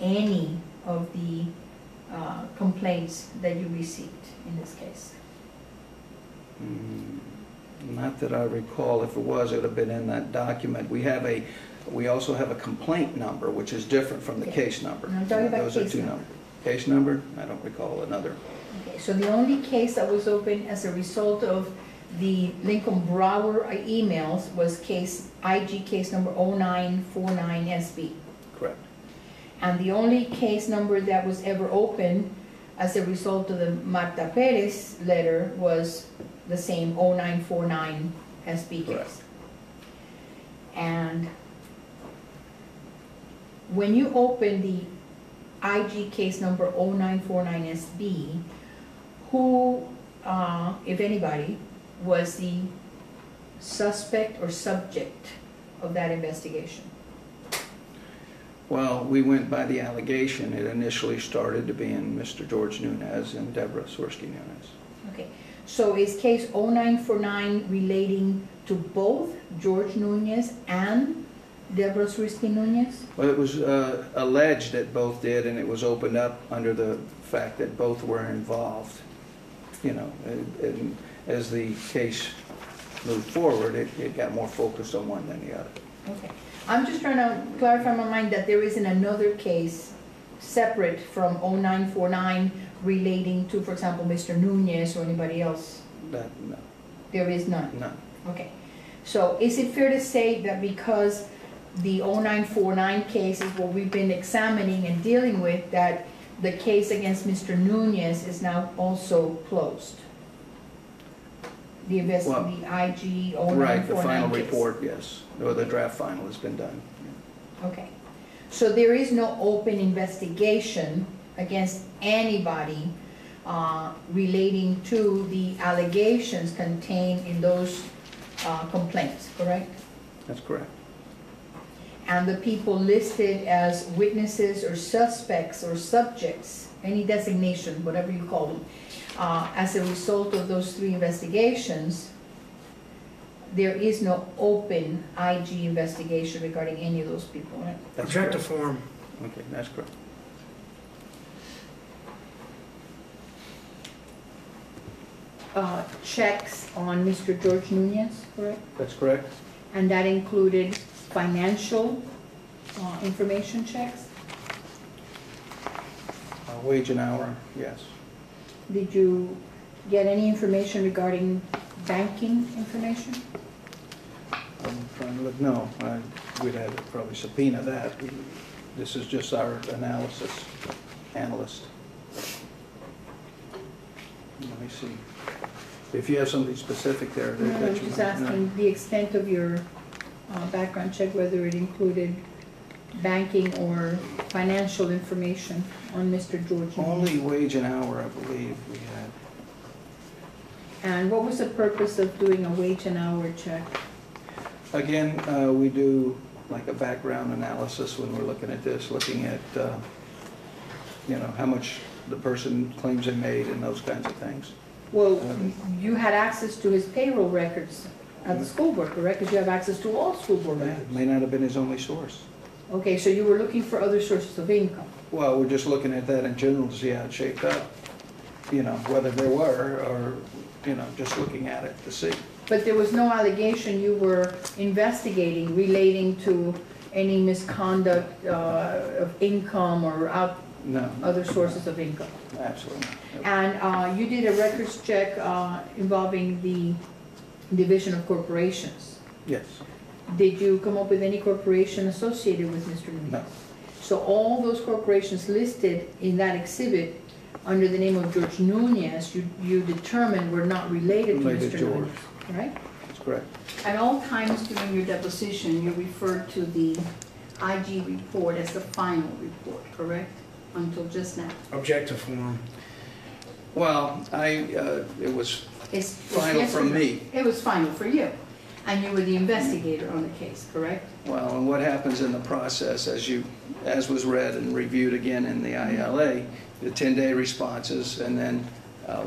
any of the complaints that you received in this case? Not that I recall. If it was, it would have been in that document. We also have a complaint number, which is different from the case number. I'm talking about Those are case two number. numbers. Case number? I don't recall another. Okay, so the only case that was open as a result of the Lincoln Brower emails was IG case number 0949SB. Correct. And the only case number that was ever open as a result of the Marta Perez letter was the same 0949SB Correct. case. And when you open the IG case number 0949SB, who, if anybody, was the suspect or subject of that investigation? Well, we went by the allegation. It initially started to be in Mr. George Nunez and Deborah Swirsky Nunez. Okay, so is case 0949 relating to both George Nunez and Deborah Swirsky Nunez? Well, it was alleged that both did, and it was opened up under the fact that both were involved. You know, and as the case moved forward, it got more focused on one than the other. Okay, I'm just trying to clarify in my mind that there isn't another case separate from 0949 relating to, for example, Mr. Nunez or anybody else? No. There is none? None. Okay, so is it fair to say that because the 0949 case is what we've been examining and dealing with, that the case against Mr. Nunez is now also closed? The IG 0949 Right, the final case. report, yes. Or the draft final has been done. Okay, so there is no open investigation against anybody relating to the allegations contained in those complaints, correct? That's correct. And the people listed as witnesses or suspects or subjects, any designation, whatever you call them, as a result of those three investigations, there is no open IG investigation regarding any of those people, right? That's Object to correct. form. Okay, that's correct. Checks on Mr. George Nunez, correct? That's correct. And that included financial information checks? Wage and hour, yes. Did you get any information regarding banking information? I'm trying to look, no, we'd have to probably subpoena that. This is just our analyst. Let me see. If you have something specific there No, that I'm you just want to know. asking the extent of your background check, whether it included banking or financial information on Mr. George Nunez. Only wage and hour, I believe, we had. And what was the purpose of doing a wage and hour check? Again, we do like a background analysis when we're looking at this, looking at, you know, how much the person claims they made and those kinds of things. Well, you had access to his payroll records at the school board, correct? Because you have access to all school board It records. may not have been his only source. Okay, so you were looking for other sources of income. Well, we're just looking at that in general to see how it shaped up, you know, whether there were or, you know, just looking at it to see. But there was no allegation you were investigating relating to any misconduct of income or No. other sources of income. Absolutely. Yep. And you did a records check involving the Division of Corporations. Yes. Did you come up with any corporation associated with Mr. Nunez? No. So all those corporations listed in that exhibit under the name of George Nunez, you determined were not related to Related Mr. George. Nunez, right? That's correct. At all times during your deposition, you referred to the IG report as the final report, correct? Until just now. Object to form. Well, it was It's final yes or from no? me. It was final for you. And you were the investigator on the case, correct? Well, and what happens in the process, as was read and reviewed again in the ILA, the 10-day responses, and then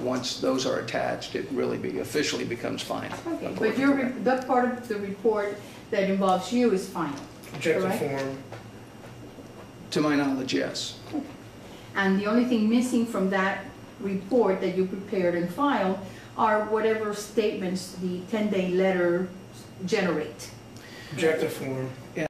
once those are attached, it really officially becomes final. Okay, but that part of the report that involves you is final, Object to correct? form. To my knowledge, yes. And the only thing missing from that report that you prepared and filed are whatever statements the 10-day letter generate. Objective form.